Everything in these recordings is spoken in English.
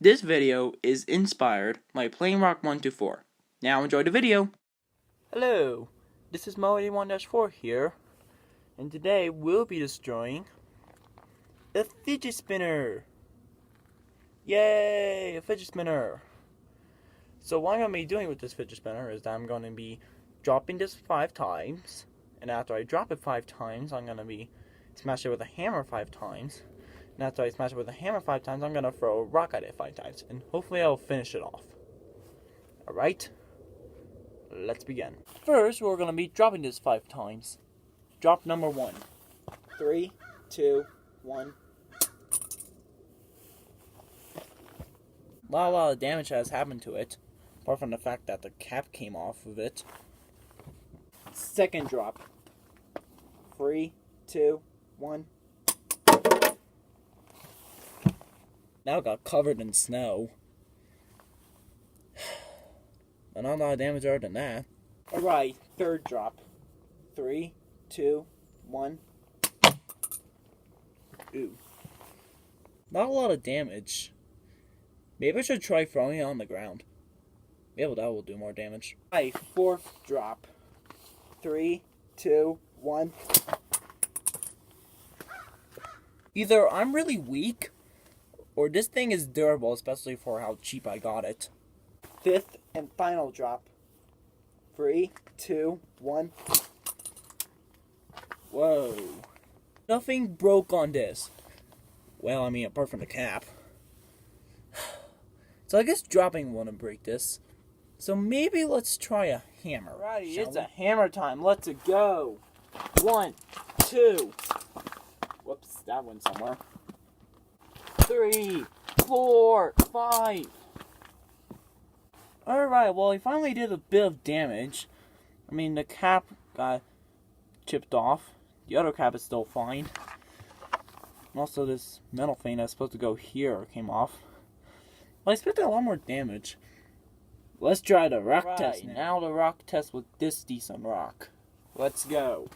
This video is inspired by Playing Rock 124. Now enjoy the video! Hello, this is Mo81-4 here, and today we'll be destroying a Fidget Spinner! Yay, a Fidget Spinner! So what I'm going to be doing with this Fidget Spinner is that I'm going to be dropping this 5 times, and after I drop it 5 times, I'm going to be smash it with a hammer 5 times. And after I smash it with a hammer 5 times, I'm going to throw a rock at it 5 times. And hopefully I'll finish it off. Alright? Let's begin. First, we're going to be dropping this 5 times. Drop number 1. 3, 2, 1. A lot of damage has happened to it. Apart from the fact that the cap came off of it. Second drop. 3, 2, 1. Now it got covered in snow. But not a lot of damage other than that. Alright, third drop. 3, 2, 1. Ooh. Not a lot of damage. Maybe I should try throwing it on the ground. Maybe that will do more damage. Alright, fourth drop. 3, 2, 1. Either I'm really weak, or this thing is durable, especially for how cheap I got it. Fifth and final drop. 3, 2, 1. Whoa. Nothing broke on this. Well, I mean, apart from the cap. So I guess dropping wouldn't break this. So maybe let's try a hammer. Right, it's a hammer time. Let's go. 1, 2. Whoops, that went somewhere. 3, 4, 5. Alright, well, he finally did a bit of damage. I mean, the cap got chipped off. The other cap is still fine. And also, this metal thing that's supposed to go here came off. Well, I expected a lot more damage. Let's try the rock test now. The rock test with this decent rock. Let's go.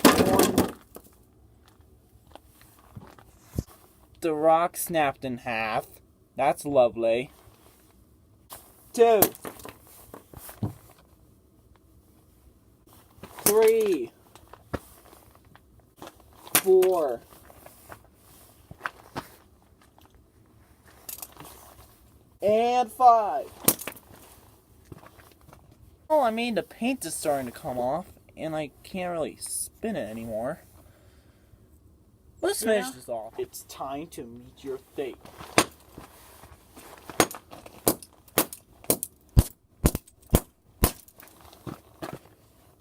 1. The rock snapped in half. That's lovely. 2. 3. 4. And 5. Well, I mean, the paint is starting to come off, and I can't really spin it anymore. Let's finish this off. It's time to meet your fate.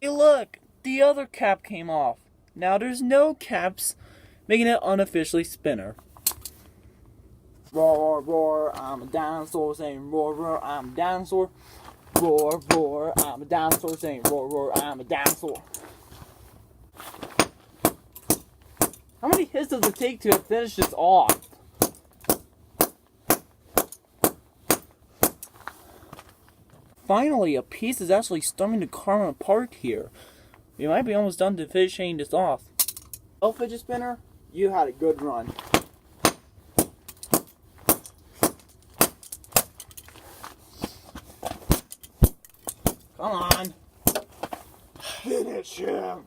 Hey look! The other cap came off. Now there's no caps, making it unofficially spinner. Roar, roar, roar, I'm a dinosaur saying roar, roar, I'm a dinosaur. Roar, roar, I'm a dinosaur saying roar, roar, I'm a dinosaur. How many hits does it take to finish this off? Finally, a piece is actually starting to come apart here. We might be almost done to finishing this off. Well, Fidget Spinner, you had a good run. Come on. Finish him.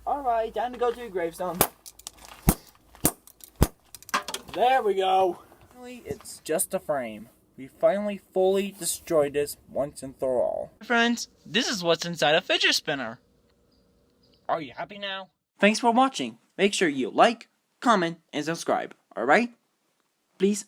Alright, time to go to your gravestone. There we go. Finally, it's just a frame. We finally fully destroyed this once and for all. Friends, this is what's inside a Fidget Spinner. Are you happy now? Thanks for watching. Make sure you like, comment, and subscribe. Alright? Please?